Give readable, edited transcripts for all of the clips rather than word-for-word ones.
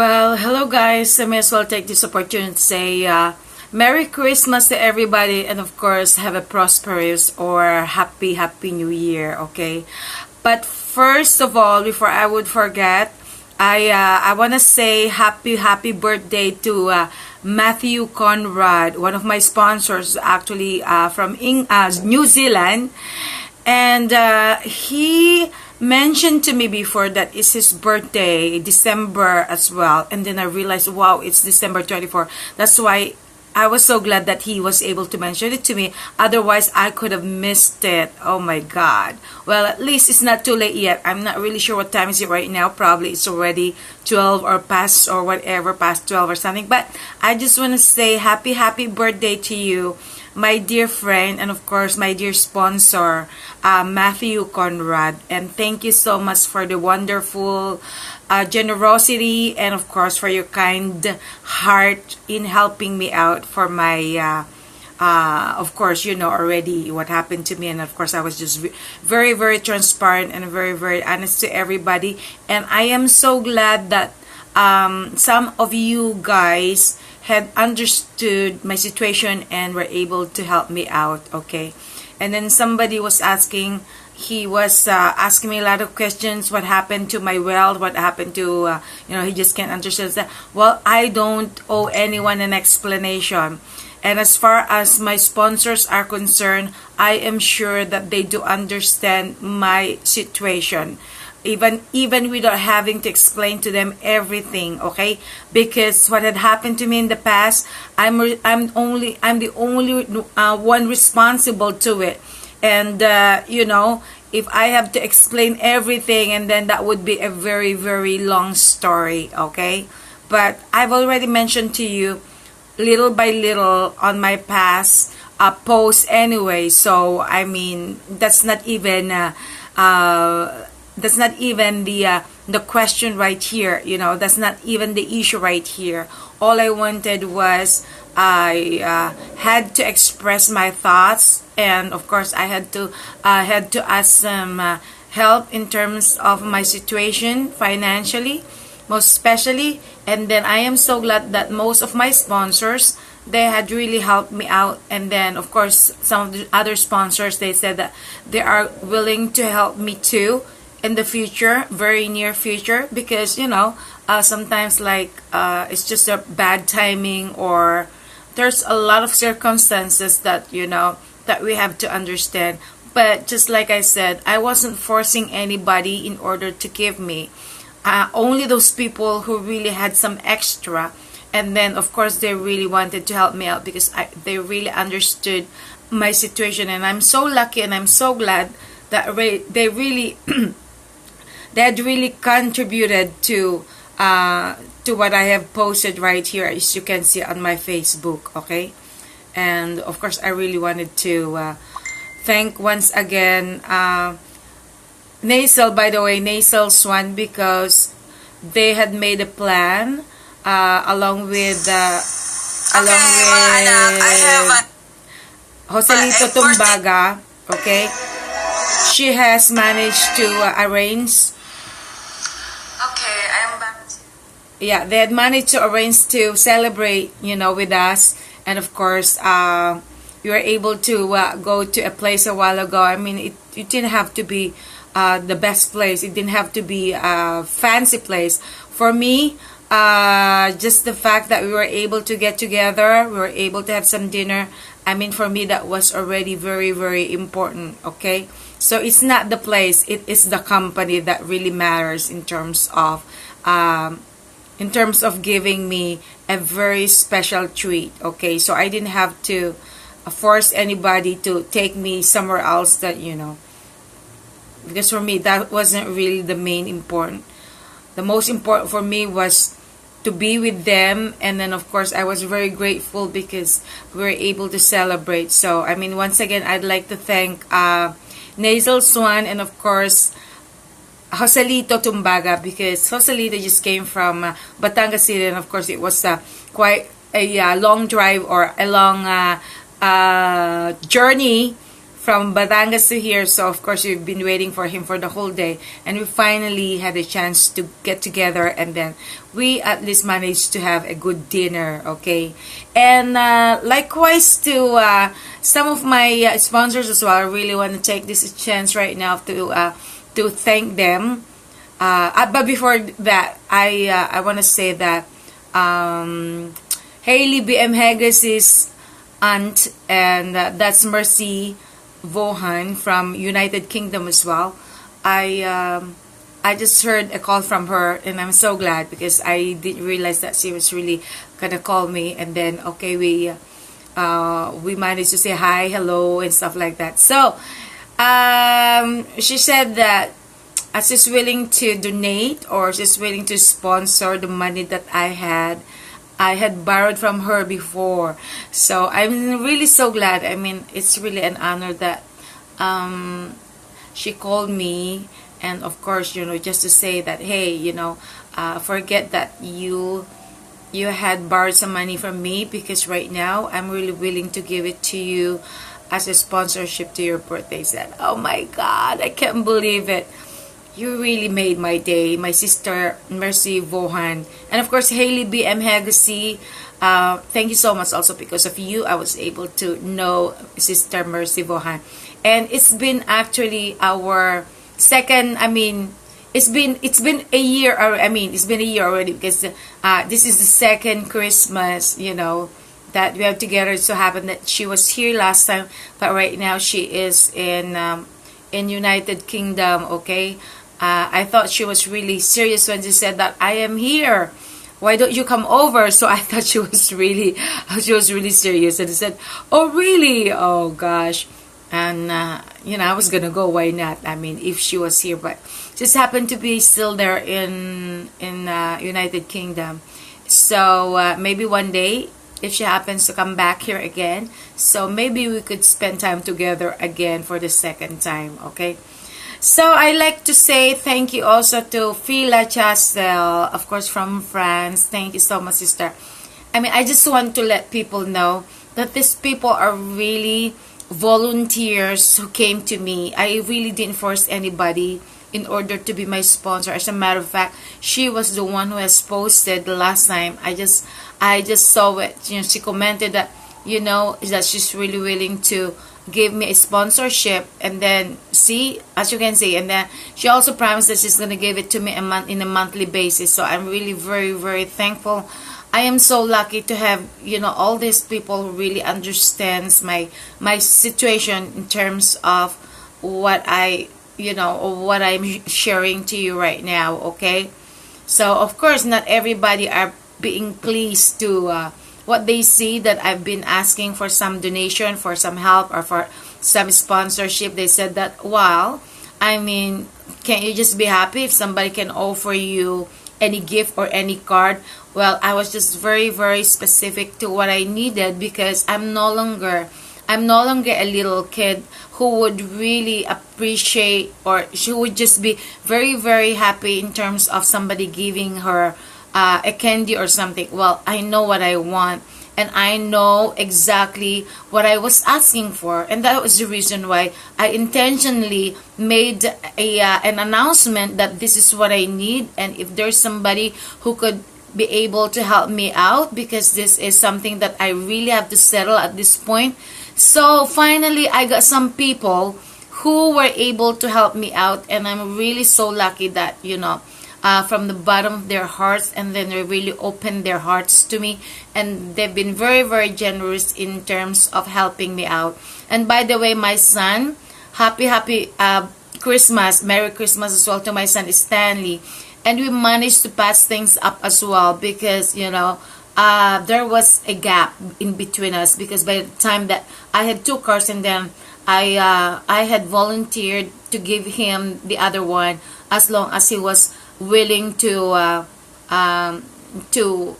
Well, hello guys. I may as well take this opportunity to say Merry Christmas to everybody, and of course have a prosperous or happy New Year, okay? But first of all, before I would forget, I want to say happy birthday to Matthew Conrad, one of my sponsors actually from New Zealand. And he mentioned to me before that it's his birthday, December as well. And then I realized, wow, it's December 24. That's why I was so glad that he was able to mention it to me. Otherwise, I could have missed it. Oh my God. Well, at least it's not too late yet. I'm not really sure what time is it right now. Probably it's already 12 or past or whatever, past 12 or something. But I just want to say happy birthday to you, my dear friend, and of course my dear sponsor, Matthew Conrad. And thank you so much for the wonderful generosity, and of course for your kind heart in helping me out for my of course, you know already what happened to me, and of course I was just very transparent and very honest to everybody. And I am so glad that some of you guys had understood my situation and were able to help me out, okay? And then somebody was asking, he was asking me a lot of questions. What happened to my wealth? What happened to, he just can't understand that. Well, I don't owe anyone an explanation. And as far as my sponsors are concerned, I am sure that they do understand my situation. Even without having to explain to them everything, okay? Because what had happened to me in the past, I'm the only one responsible to it. And if I have to explain everything, and then that would be a very long story, okay? But I've already mentioned to you little by little on my past posts anyway. So I mean, that's not even the question right here. That's not even the issue right here. All I wanted was I had to express my thoughts, and of course I had to ask some help in terms of my situation financially, most especially. And then I am so glad that most of my sponsors, they had really helped me out. And then of course some of the other sponsors, they said that they are willing to help me too in the future, very near future, because sometimes it's just a bad timing, or there's a lot of circumstances that that we have to understand. But just like I said, I wasn't forcing anybody in order to give me. Only those people who really had some extra, and then of course they really wanted to help me out because they really understood my situation. And I'm so lucky and I'm so glad that they really they had really contributed to what I have posted right here, as you can see on my Facebook, okay? And of course I really wanted to thank once again NAZEL, by the way, NAZEL SUAN, because they had made a plan along with JOSELITO TUMBAGA, okay? She has managed to arrange. Okay, I'm back. Yeah, they had managed to arrange to celebrate, with us. And of course, we were able to go to a place a while ago. I mean, it didn't have to be the best place. It didn't have to be a fancy place. For me, just the fact that we were able to get together, we were able to have some dinner, I mean, for me, that was already very important, okay? So it's not the place, it is the company that really matters in terms of giving me a very special treat, okay? So I didn't have to force anybody to take me somewhere else that, because for me, that wasn't really the main important. The most important for me was to be with them. And then of course I was very grateful because we were able to celebrate. So I mean, once again, I'd like to thank NAZEL SUAN, and of course JOSELITO TUMBAGA, because JOSELITO just came from Batangas City, and of course it was quite a long drive, or a long journey from Batangas to here. So of course we've been waiting for him for the whole day, and we finally had a chance to get together, and then we at least managed to have a good dinner. Okay, and likewise to some of my sponsors as well. I really want to take this chance right now to thank them. But before that, I want to say that Hailey BM Haggis' aunt, and that's Mercy Vohan from United Kingdom as well. I just heard a call from her, and I'm so glad because I didn't realize that she was really gonna call me. And then okay, we managed to say hi, hello, and stuff like that. So she said that she's willing to donate, or she's willing to sponsor the money that I had borrowed from her before. So I'm really so glad. I mean, it's really an honor that she called me, and of course, just to say that, hey, forget that you had borrowed some money from me, because right now I'm really willing to give it to you as a sponsorship to your birthday. I said, oh my God, I can't believe it. You really made my day, my sister Mercy Vohan. And of course, Hailey BM Hagasi, thank you so much. Also because of you, I was able to know Sister Mercy Vohan. And it's been actually our second, it's been a year, it's been a year already, because this is the second Christmas, that we have together. It so happened that she was here last time, but right now she is in United Kingdom, okay? I thought she was really serious when she said that I am here. Why don't you come over? So I thought she was really serious, and I said, oh really? Oh gosh. And I was gonna go. Why not? If she was here, but just happened to be still there in United Kingdom. So maybe one day, if she happens to come back here again, so maybe we could spend time together again for the second time. Okay. So I like to say thank you also to Fila Chastel, of course, from France. Thank you so much, sister. I just want to let people know that these people are really volunteers who came to me. I really didn't force anybody in order to be my sponsor. As a matter of fact, she was the one who has posted the last time. I just saw it. She commented that, that she's really willing to give me a sponsorship, and then see, as you can see, and then she also promised that she's gonna give it to me in a monthly basis. So I'm really very, very thankful. I am so lucky to have all these people who really understands my situation in terms of what what I'm sharing to you right now. Okay, so of course not everybody are being pleased to what they see, that I've been asking for some donation, for some help, or for some sponsorship. They said that, well, can't you just be happy if somebody can offer you any gift or any card? Well, I was just very, very specific to what I needed, because I'm no longer a little kid who would really appreciate, or she would just be very, very happy in terms of somebody giving her a candy or something. Well, I know what I want, and I know exactly what I was asking for, and that was the reason why I intentionally made an announcement that this is what I need, and if there's somebody who could be able to help me out, because this is something that I really have to settle at this point. So finally, I got some people who were able to help me out, and I'm really so lucky that from the bottom of their hearts, and then they really opened their hearts to me, and they've been very, very generous in terms of helping me out. And by the way, my son, happy Christmas, Merry Christmas as well to my son Stanley. And we managed to patch things up as well, because there was a gap in between us, because by the time that I had 2 cars, and then I had volunteered to give him the other one, as long as he was willing to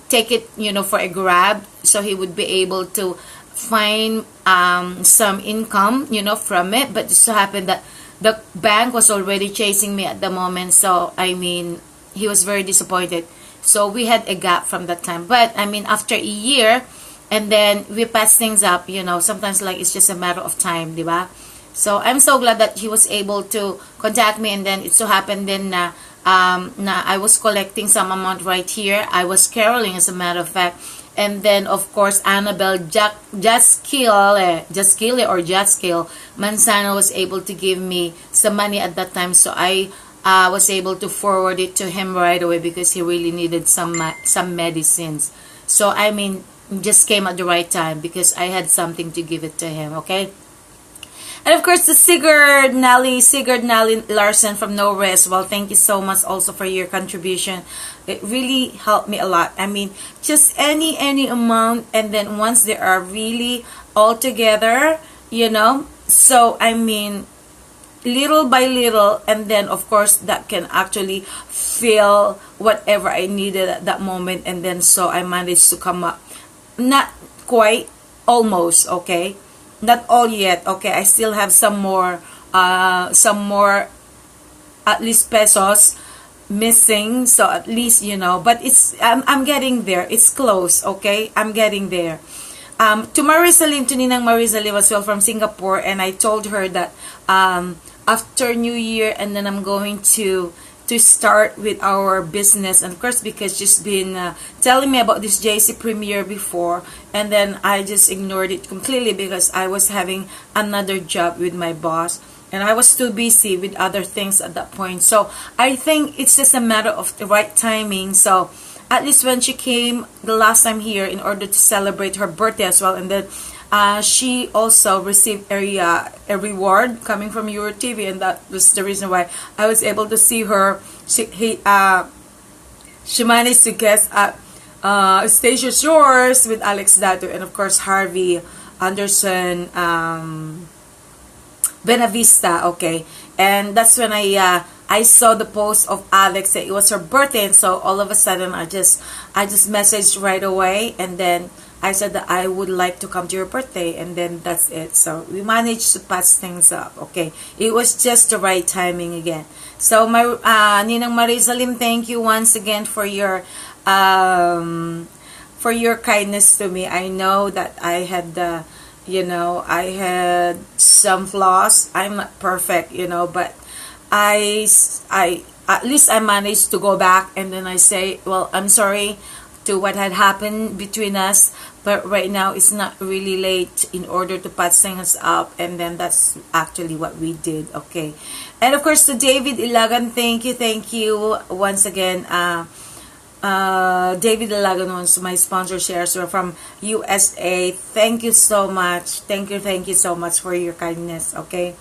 take it for a grab, so he would be able to find some income from it. But it so happened that the bank was already chasing me at the moment, so he was very disappointed. So we had a gap from that time, but after a year, and then we patch things up. Sometimes like it's just a matter of time, diba? So I'm so glad that he was able to contact me, and then it so happened then na I was collecting some amount right here. I was caroling, as a matter of fact. And then, of course, Annabelle Jaskill Manzano was able to give me some money at that time. So I was able to forward it to him right away because he really needed some medicines. So, I mean, just came at the right time because I had something to give it to him, okay? And of course, the Sigurd Nali Larson from Norway as well. Thank you so much also for your contribution. It really helped me a lot. I mean, just any amount, and then once they are really all together, you know. So, I mean, little by little, and then of course that can actually fill whatever I needed at that moment. And then so I managed to come up, not quite, almost, okay. Not all yet, okay. I still have some more at least pesos missing. So at least, you know, but it's I'm getting there. It's close, okay. I'm getting there. To Marisalim, to Ninang Marisalim as well from Singapore, and I told her that after New Year, and then I'm going to start with our business. And of course, because she's been telling me about this JC premiere before, and then I just ignored it completely because I was having another job with my boss, and I was too busy with other things at that point. So I think it's just a matter of the right timing. So at least when she came the last time here in order to celebrate her birthday as well, and then she also received a reward coming from Euro TV, and that was the reason why I was able to see her. She managed to guest at Stage is Yours with Alex Dato, and of course Harvey Anderson Benavista, okay. And that's when I saw the post of Alex that it was her birthday, and so all of a sudden I just messaged right away, and then I said that I would like to come to your birthday, and then that's it. So we managed to patch things up, okay. It was just the right timing again. So my Ninang Marisalim, thank you once again for your kindness to me. I know that I had I had some flaws. I'm not perfect, you know, but I at least I managed to go back, and then I say, well, I'm sorry to what had happened between us, but right now it's not really late in order to patch things up. And then that's actually what we did, okay. And of course to David Ilagan, thank you once again. David Ilagan was my sponsor shares from USA. Thank you so much. Thank you so much for your kindness, okay.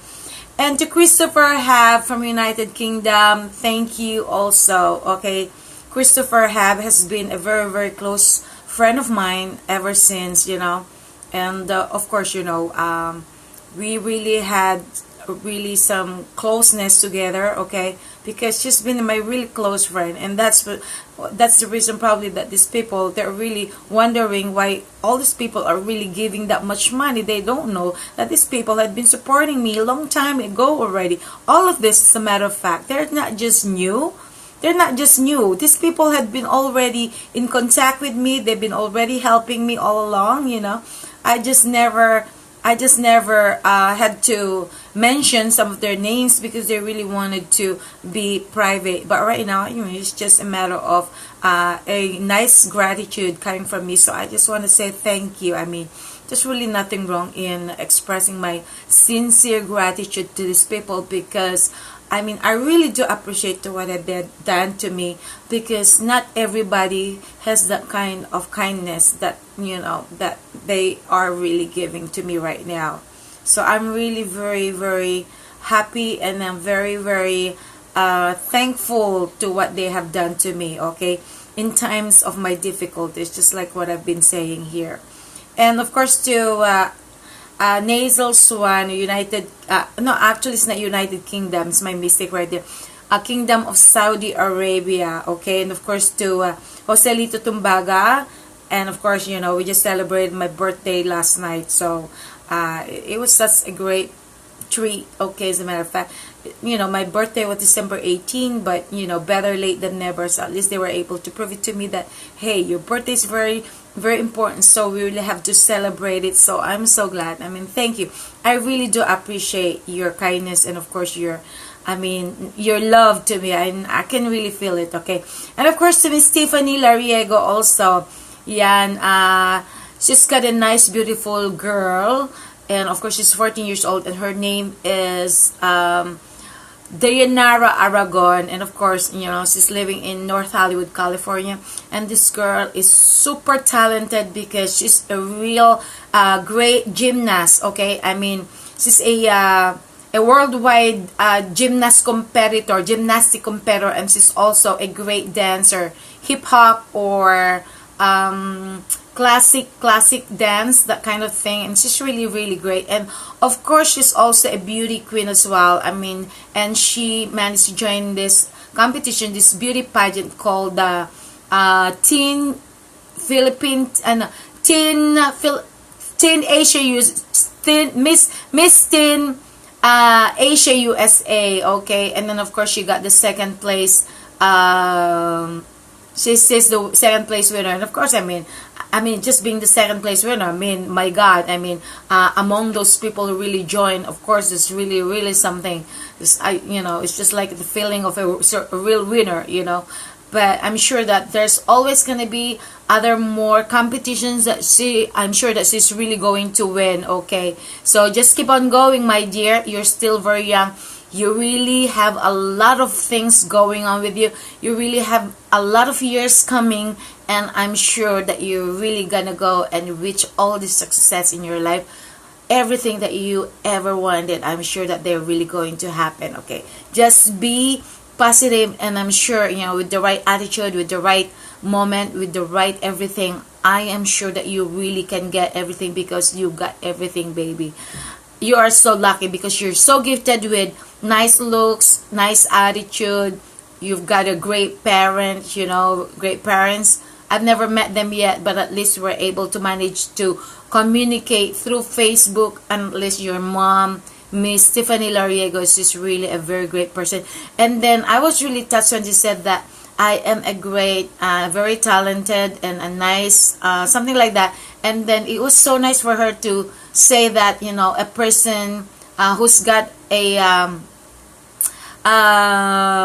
And to Christopher Hab from United Kingdom, thank you also, okay. Christopher Hab has been a very close friend of mine ever since, you know. And of course, you know, we really had some closeness together, okay, because she's been my really close friend. And that's the reason probably that these people, they're really wondering why all these people are really giving that much money. They don't know that these people had been supporting me a long time ago already. All of this, as a matter of fact, they're not just new. These people had been already in contact with me. They've been already helping me all along, you know. I just never had to mention some of their names because they really wanted to be private. But right now, you know, it's just a matter of a nice gratitude coming from me. So I just want to say thank you. I mean, there's really nothing wrong in expressing my sincere gratitude to these people, because I mean, I really do appreciate what they've done to me, because not everybody has that kind of kindness that, you know, that they are really giving to me right now. So I'm really very happy, and I'm very thankful to what they have done to me, okay, in times of my difficulties, just like what I've been saying here. And of course to NAZEL, SUAN, United, no, actually it's not United Kingdom, it's my mistake right there, Kingdom of Saudi Arabia, okay. And of course to JOSELITO, TUMBAGA, and of course, you know, we just celebrated my birthday last night, so it was such a great treat, okay. As a matter of fact, you know, my birthday was December 18, but you know, better late than never. So at least they were able to prove it to me that, hey, your birthday is very very important, so we really have to celebrate it. So I'm so glad. I mean, thank you. I really do appreciate your kindness, and of course your, I mean, your love to me. I can really feel it, okay? And of course to Miss Tiffany Lariego also. Yan, she's got a nice, beautiful girl. And of course she's 14 years old, and her name is DEIANARA Aragon. And of course, you know, she's living in North Hollywood, California. And this girl is super talented because she's a real great gymnast, okay? I mean, she's a worldwide gymnast competitor, gymnastic competitor, and she's also a great dancer, hip hop or classic dance, that kind of thing. And she's really, really great. And of course she's also a beauty queen as well. I mean, and she managed to join this competition, this beauty pageant called the Teen Philippine and Teen Asia Miss Teen Asia USA, okay? And then of course she got the second place. She's the second place winner. And of course, I mean, just being the second place winner, I mean, my God, I mean, among those people who really join, of course, it's really, really something. You know, it's just like the feeling of a real winner, you know. But I'm sure that there's always gonna be other more competitions that I'm sure that she's really going to win, okay? So just keep on going, my dear. You're still very young. You really have a lot of things going on with you. You really have a lot of years coming, and I'm sure that you're really gonna go and reach all the success in your life. Everything that you ever wanted, I'm sure that they're really going to happen, okay? Just be positive, and I'm sure, you know, with the right attitude, with the right moment, with the right everything, I am sure that you really can get everything, because you got everything, baby. You are so lucky because you're so gifted with nice looks, nice attitude. You've got a great parent, you know, great parents. I've never met them yet, but at least we're able to manage to communicate through Facebook. And at least your mom, Miss Tiffany Lariego, is really a very great person. And then I was really touched when she said that I am a great, very talented and a nice, something like that. And then it was so nice for her to say that, you know, a person who's got a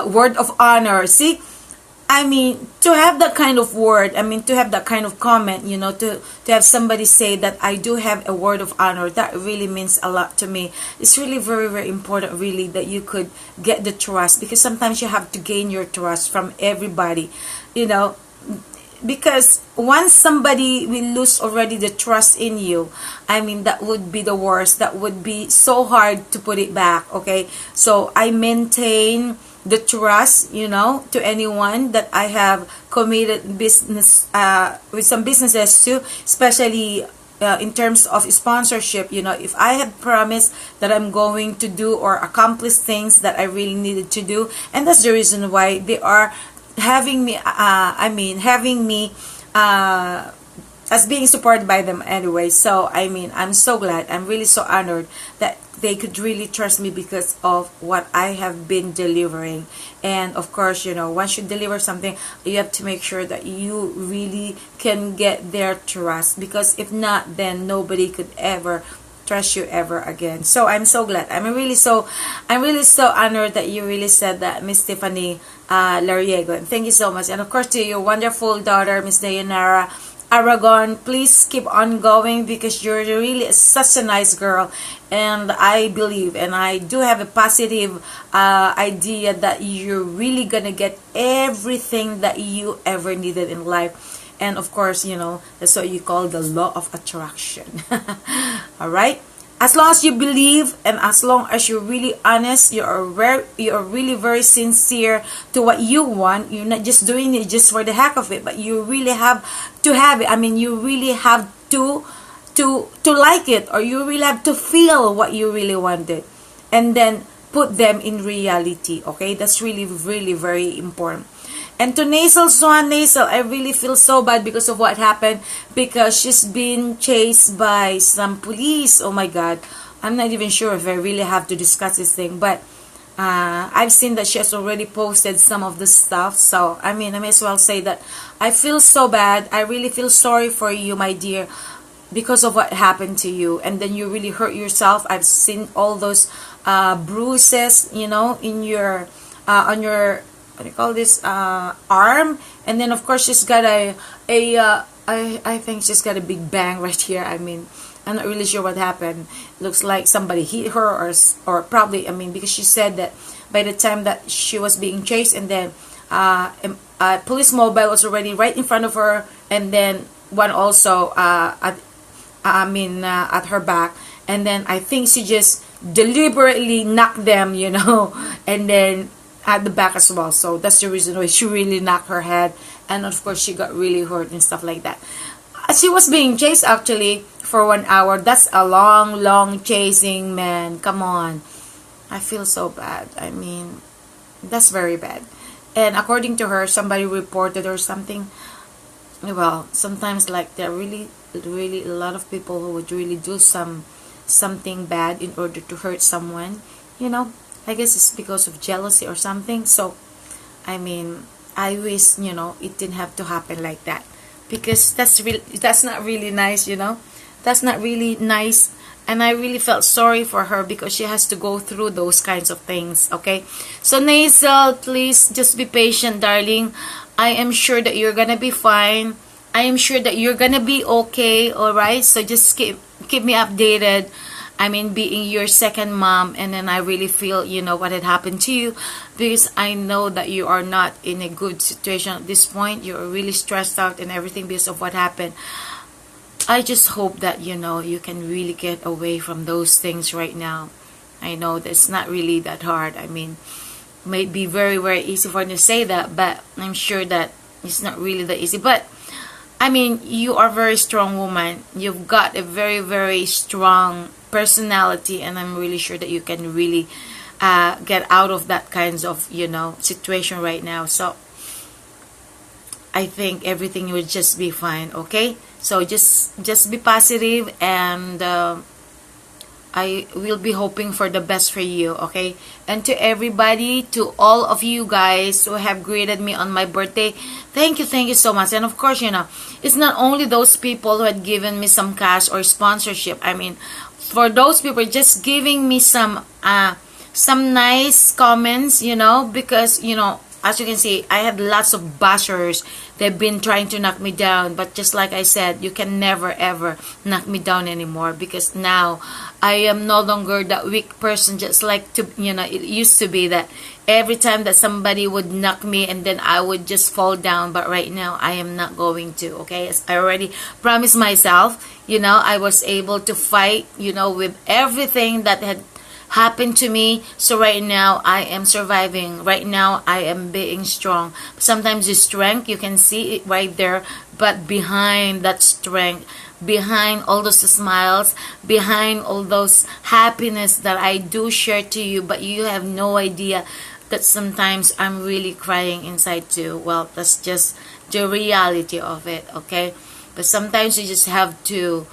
word of honor. See, I mean, to have that kind of word, I mean, to have that kind of comment, you know, to have somebody say that I do have a word of honor, that really means a lot to me. It's really very, very important, really, that you could get the trust, because sometimes you have to gain your trust from everybody, you know, because once somebody will lose already the trust in you, I mean, that would be the worst. That would be so hard to put it back, okay? So I maintain the trust, you know, to anyone that I have committed business with some businesses to, especially in terms of sponsorship. You know, if I had promised that I'm going to do or accomplish things that I really needed to do, and that's the reason why they are having me as being supported by them anyway. So I mean, I'm so glad, I'm really so honored that they could really trust me because of what I have been delivering. And of course, you know, once you deliver something, you have to make sure that you really can get their trust, because if not, then nobody could ever trust you ever again. So I'm so glad. I'm really so honored that you really said that, Miss Tiffany Lariego. And thank you so much. And of course to your wonderful daughter, Miss DEIANARA Aragon, please keep on going, because you're really such a nice girl, and I believe and I do have a positive idea that you're really gonna get everything that you ever needed in life. And of course, you know, that's what you call the law of attraction. All right, as long as you believe, and as long as you're really honest, you're really very sincere to what you want. You're not just doing it just for the heck of it, but you really have to have it. I mean, you really have to like it, or you really have to feel what you really wanted, and then put them in reality. Okay, that's really, really very important. And to NAZEL, SUAN, NAZEL, I really feel so bad because of what happened, because she's been chased by some police. Oh my God, I'm not even sure if I really have to discuss this thing, but I've seen that she has already posted some of the stuff. So I mean, I may as well say that I feel so bad. I really feel sorry for you, my dear, because of what happened to you, and then you really hurt yourself. I've seen all those bruises, you know, in your on your, what do you call this, arm. And then of course she's got I think she's got a big bang right here. I mean, I'm not really sure what happened. Looks like somebody hit her, or probably, I mean, because she said that by the time that she was being chased, and then police mobile was already right in front of her, and then one also at her back, and then I think she just deliberately knocked them, you know, and then at the back as well. So that's the reason why she really knocked her head, and of course she got really hurt and stuff like that. She was being chased actually for 1 hour. That's a long chasing, man. Come on. I feel so bad. I mean, that's very bad. And according to her, somebody reported or something. Well, sometimes like there are really a lot of people who would really do something bad in order to hurt someone, you know. I guess it's because of jealousy or something. So I mean, I wish, you know, it didn't have to happen like that, because that's not really nice, you know. That's not really nice. And I really felt sorry for her because she has to go through those kinds of things. Okay, so Nazel, please just be patient, darling. I am sure that you're gonna be fine. I am sure that you're gonna be okay. All right, so just keep me updated. I mean, being your second mom, and then I really feel, you know, what had happened to you, because I know that you are not in a good situation at this point. You're really stressed out and everything because of what happened. I just hope that, you know, you can really get away from those things right now. I know that it's not really that hard. I mean, it may be very easy for me to say that, but I'm sure that it's not really that easy. But I mean, you are a very strong woman. You've got a very strong personality, and I'm really sure that you can really get out of that kinds of, you know, situation right now. So I think everything will just be fine. Okay, so just be positive, and I will be hoping for the best for you. Okay, and to everybody, to all of you guys who have greeted me on my birthday, thank you so much. And of course, you know, it's not only those people who had given me some cash or sponsorship. I mean, for those people just giving me some nice comments, you know, because, you know, as you can see, I had lots of bashers. They've been trying to knock me down, but just like I said, you can never ever knock me down anymore, because now I am no longer that weak person. Just like, to, you know, it used to be that every time that somebody would knock me, and then I would just fall down. But right now, I am not going to. Okay, as I already promised myself, you know, I was able to fight, you know, with everything that had happened to me. So right now I am surviving. Right now I am being strong. Sometimes the strength, you can see it right there, but behind that strength, behind all those smiles, behind all those happiness that I do share to you, but you have no idea that sometimes I'm really crying inside too. Well, that's just the reality of it. Okay, but sometimes you just have to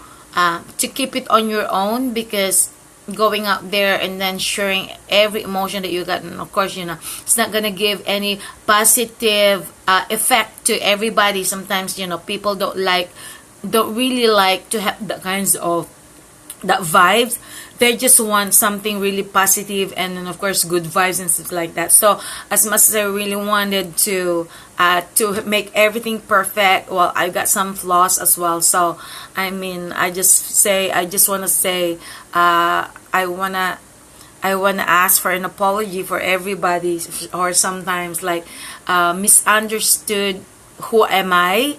keep it on your own, because going out there and then sharing every emotion that you got, and of course, you know, it's not gonna give any positive effect to everybody. Sometimes, you know, people don't really like to have the kinds of that vibes. They just want something really positive, and then of course good vibes and stuff like that. So as much as I really wanted to make everything perfect, well, I got some flaws as well. So I mean, I just want to say I wanna ask for an apology for everybody, or sometimes like misunderstood who am I.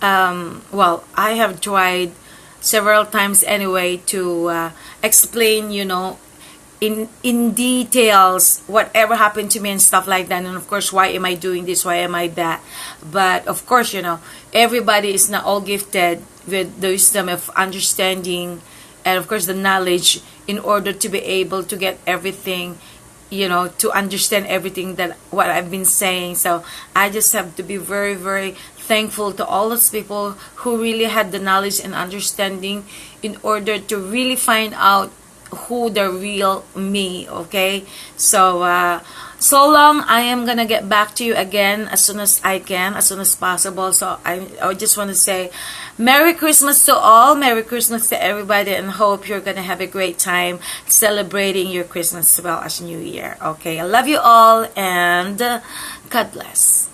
Well, I have tried several times anyway to explain, you know, in details whatever happened to me and stuff like that, and of course, why am I doing this, why am I that. But of course, you know, everybody is not all gifted with the wisdom of understanding, and of course the knowledge, in order to be able to get everything, you know, to understand everything that what I've been saying. So I just have to be very thankful to all those people who really had the knowledge and understanding in order to really find out who the real me, okay? So so long, I am gonna get back to you again as soon as I can, as soon as possible. So I just want to say Merry Christmas to all, Merry Christmas to everybody, and hope you're gonna have a great time celebrating your Christmas as well as New Year. Okay, I love you all, and God bless.